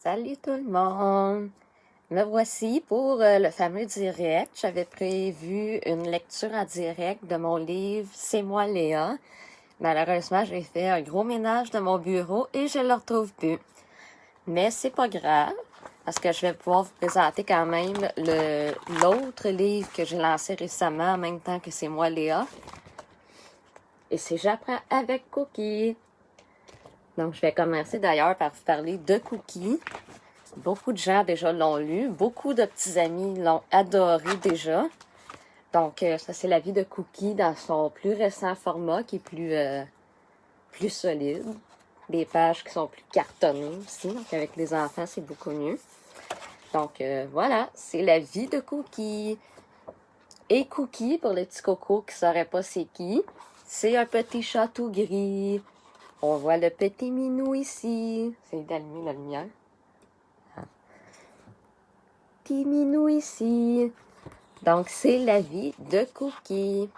Salut tout le monde! Me voici pour le fameux direct. J'avais prévu une lecture en direct de mon livre C'est moi Léa. Malheureusement, j'ai fait un gros ménage de mon bureau et je le retrouve plus. Mais c'est pas grave, parce que je vais pouvoir vous présenter quand même l'autre livre que j'ai lancé récemment en même temps que C'est moi Léa. Et c'est J'apprends avec Cookie. Donc, je vais commencer d'ailleurs par vous parler de Cookie. Beaucoup de gens déjà l'ont lu. Beaucoup de petits amis l'ont adoré déjà. Donc, ça, c'est la vie de Cookie dans son plus récent format qui est plus solide. Des pages qui sont plus cartonnées aussi. Donc, avec les enfants, c'est beaucoup mieux. Donc, voilà, c'est la vie de Cookie. Et Cookie, pour les petits cocos qui ne sauraient pas c'est qui, c'est un petit chat tout gris. On voit le petit minou ici. C'est d'allumer la lumière. Petit minou ici. Donc, c'est la vie de Cookie.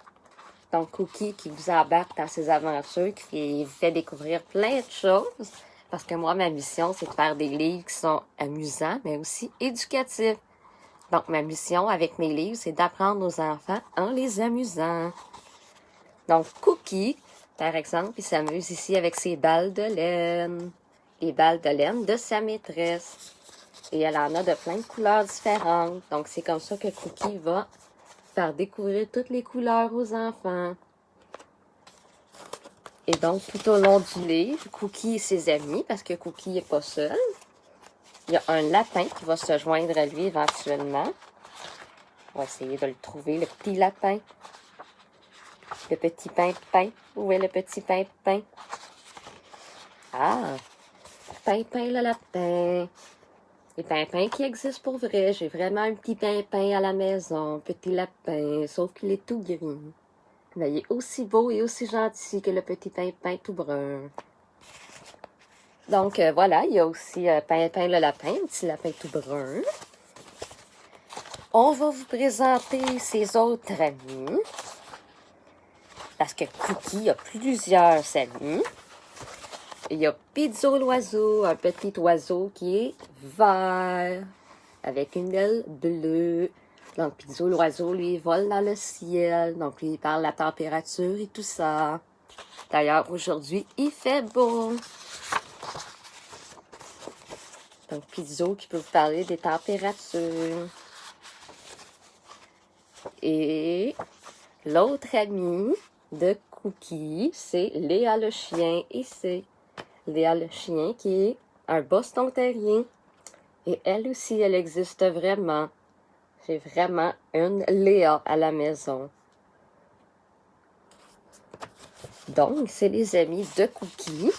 Donc, Cookie qui vous embarque dans ses aventures, qui vous fait découvrir plein de choses. Parce que moi, ma mission, c'est de faire des livres qui sont amusants, mais aussi éducatifs. Donc, ma mission avec mes livres, c'est d'apprendre aux enfants en les amusant. Donc, Cookie, par exemple, il s'amuse ici avec ses balles de laine. Les balles de laine de sa maîtresse. Et elle en a de plein de couleurs différentes. Donc, c'est comme ça que Cookie va faire découvrir toutes les couleurs aux enfants. Et donc, tout au long du livre, Cookie et ses amis, parce que Cookie n'est pas seul, il y a un lapin qui va se joindre à lui éventuellement. On va essayer de le trouver, le petit lapin. Le petit Pimpin. Où est le petit Pimpin? Ah! Pimpin le lapin. Les pimpins qui existent pour vrai. J'ai vraiment un petit pimpin à la maison. Petit lapin, sauf qu'il est tout gris. Mais il est aussi beau et aussi gentil que le petit pimpin tout brun. Donc, voilà, il y a aussi Pimpin le lapin, un petit lapin tout brun. On va vous présenter ses autres amis. Parce que Cookie a plusieurs amis. Il y a Pizzo l'oiseau, un petit oiseau qui est vert, avec une aile bleue. Donc, Pizzo l'oiseau, lui, vole dans le ciel. Donc, lui, il parle de la température et tout ça. D'ailleurs, aujourd'hui, il fait beau. Donc, Pizzo qui peut vous parler des températures. Et l'autre ami de Cookie, c'est Léa le chien. Et c'est Léa le chien qui est un Boston Terrier. Et elle aussi, elle existe vraiment. J'ai vraiment une Léa à la maison. Donc, c'est les amis de Cookie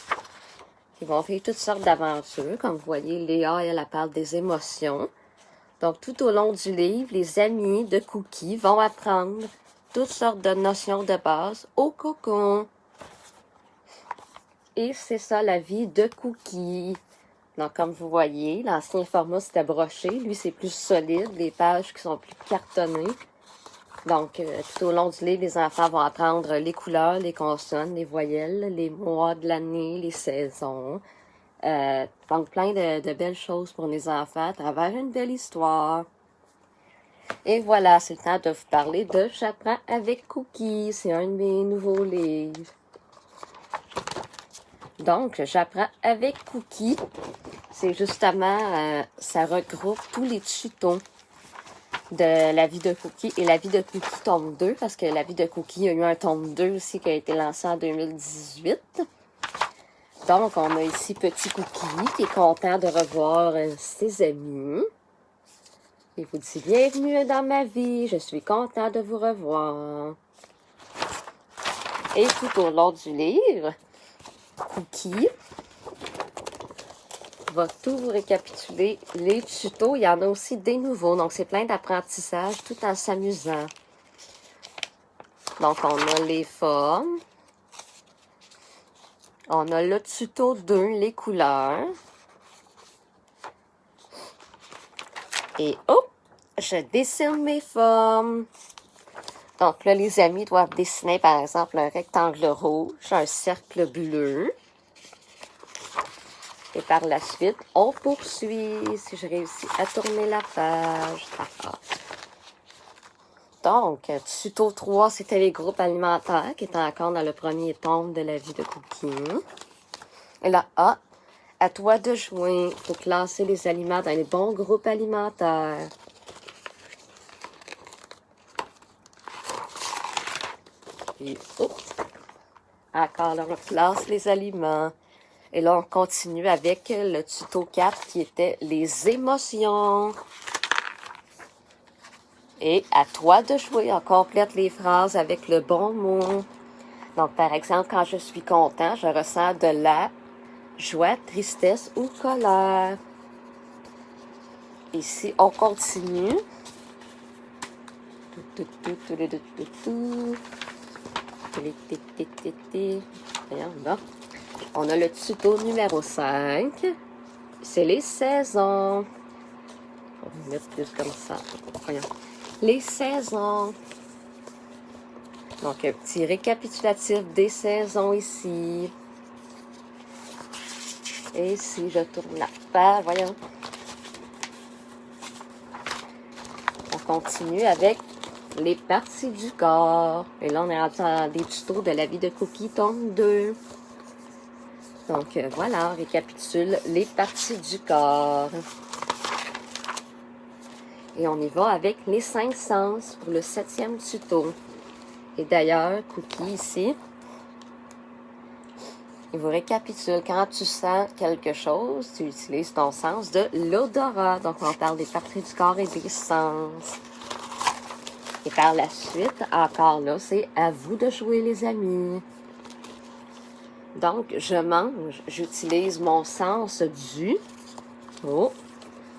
qui vont faire toutes sortes d'aventures. Comme vous voyez, Léa, elle parle des émotions. Donc, tout au long du livre, les amis de Cookie vont apprendre toutes sortes de notions de base au cocon. Et c'est ça la vie de Cookie. Donc, comme vous voyez, l'ancien format, c'était broché. Lui, c'est plus solide. Les pages qui sont plus cartonnées. Donc, tout au long du livre, les enfants vont apprendre les couleurs, les consonnes, les voyelles, les mois de l'année, les saisons. Donc, plein de belles choses pour les enfants à travers une belle histoire. Et voilà, c'est le temps de vous parler de J'apprends avec Cookie. C'est un de mes nouveaux livres. Donc, J'apprends avec Cookie. C'est justement, ça regroupe tous les tutos de la vie de Cookie et la vie de Cookie tome 2, parce que la vie de Cookie, il y a eu un tome 2 aussi qui a été lancé en 2018. Donc, on a ici petit Cookie qui est content de revoir ses amis. Il vous dit « Bienvenue dans ma vie, je suis content de vous revoir. » Et tout au long du livre, Cookie va tout vous récapituler les tutos. Il y en a aussi des nouveaux, donc c'est plein d'apprentissage tout en s'amusant. Donc, on a les formes. On a le tuto 2, les couleurs. Et hop, je dessine mes formes. Donc là, les amis doivent dessiner, par exemple, un rectangle rouge, un cercle bleu. Et par la suite, on poursuit si je réussis à tourner la page. Donc, tuto 3, c'était les groupes alimentaires qui étaient encore dans le premier tome de la vie de Cookie. Et là, à toi de jouer pour classer les aliments dans les bons groupes alimentaires. Et encore là, on classe les aliments. Et là, on continue avec le tuto 4 qui était les émotions. Et à toi de jouer, on complète les phrases avec le bon mot. Donc, par exemple, quand je suis content, je ressens de la joie, tristesse ou colère. Ici, on continue. On a le tuto numéro 5. C'est les saisons. On va mettre plus comme ça. Voyons. Les saisons. Donc, un petit récapitulatif des saisons ici. Et si je tourne la page, voyons. On continue avec les parties du corps. Et là, on est rendu dans des tutos de la vie de Cookie, tome 2. Donc, voilà, on récapitule les parties du corps. Et on y va avec les 5 sens pour le 7e tuto. Et d'ailleurs, Cookie, ici, il vous récapitule. Quand tu sens quelque chose, tu utilises ton sens de l'odorat. Donc, on parle des parties du corps et des sens. Et par la suite, encore là, c'est à vous de jouer, les amis. Donc, je mange, j'utilise mon sens du...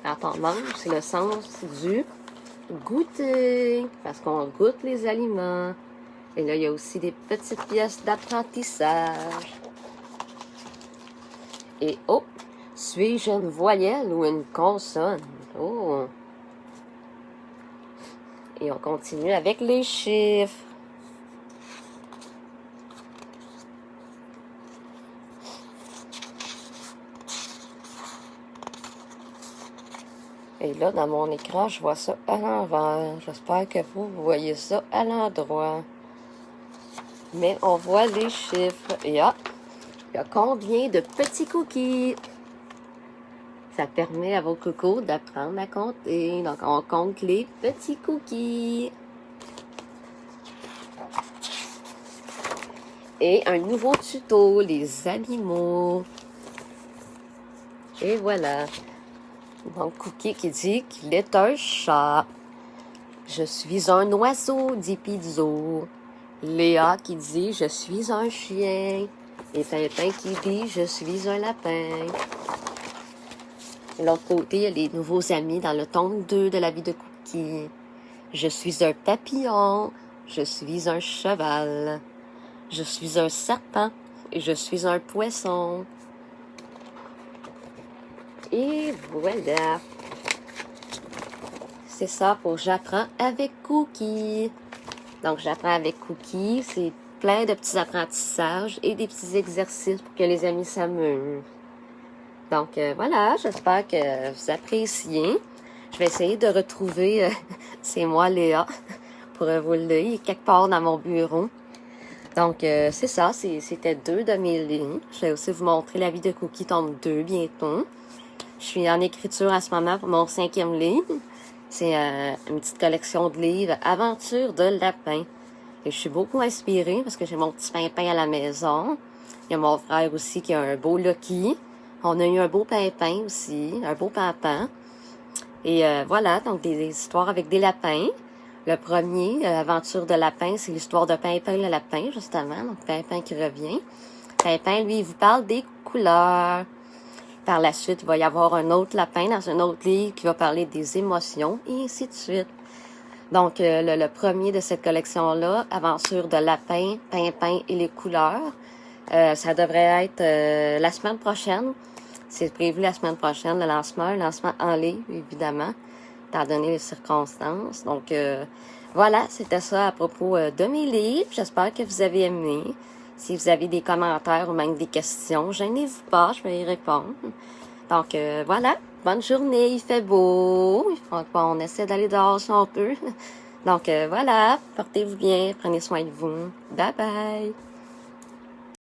Quand on mange, c'est le sens du goûter. Parce qu'on goûte les aliments. Et là, il y a aussi des petites pièces d'apprentissage. Et suis-je une voyelle ou une consonne? Et on continue avec les chiffres. Et là, dans mon écran, je vois ça à l'envers. J'espère que vous voyez ça à l'endroit. Mais on voit les chiffres. Et il y a combien de petits cookies? Ça permet à vos cocos d'apprendre à compter. Donc, on compte les petits cookies. Et un nouveau tuto, les animaux. Et voilà. Donc, Cookie qui dit qu'il est un chat. Je suis un oiseau, dit Pizzo. Léa qui dit je suis un chien. Et Pimpin qui dit je suis un lapin. De l'autre côté, il y a les nouveaux amis dans le tome 2 de la vie de Cookie. Je suis un papillon. Je suis un cheval. Je suis un serpent. Et je suis un poisson. Et voilà. C'est ça pour J'apprends avec Cookie. Donc, J'apprends avec Cookie, c'est plein de petits apprentissages et des petits exercices pour que les amis s'amusent. Donc, voilà, j'espère que vous appréciez. Je vais essayer de retrouver C'est moi, Léa, pour vous le lire quelque part dans mon bureau. Donc, c'est ça, c'était 2 de mes livres. Je vais aussi vous montrer la vie de Cookie tome 2 bientôt. Je suis en écriture à ce moment pour mon 5e livre. C'est une petite collection de livres, Aventure de lapin. Et je suis beaucoup inspirée parce que j'ai mon petit Pimpin à la maison. Il y a mon frère aussi qui a un beau Lucky. On a eu un beau Pimpin aussi, un beau Pimpin. Et voilà, donc des histoires avec des lapins. Le premier, Aventure de lapin, c'est l'histoire de Pimpin le lapin, justement. Donc Pimpin qui revient. Pimpin, lui, il vous parle des couleurs. Par la suite, il va y avoir un autre lapin dans un autre livre qui va parler des émotions, et ainsi de suite. Donc, le premier de cette collection-là, Aventure de lapin, Pimpin et les couleurs, ça devrait être la semaine prochaine. C'est prévu la semaine prochaine, le lancement, un lancement en ligne, évidemment, étant donné les circonstances. Donc, voilà, c'était ça à propos de mes livres. J'espère que vous avez aimé. Si vous avez des commentaires ou même des questions, gênez-vous pas, je vais y répondre. Donc voilà, bonne journée, il fait beau. On essaie d'aller dehors si on peut. Donc voilà, portez-vous bien, prenez soin de vous. Bye bye!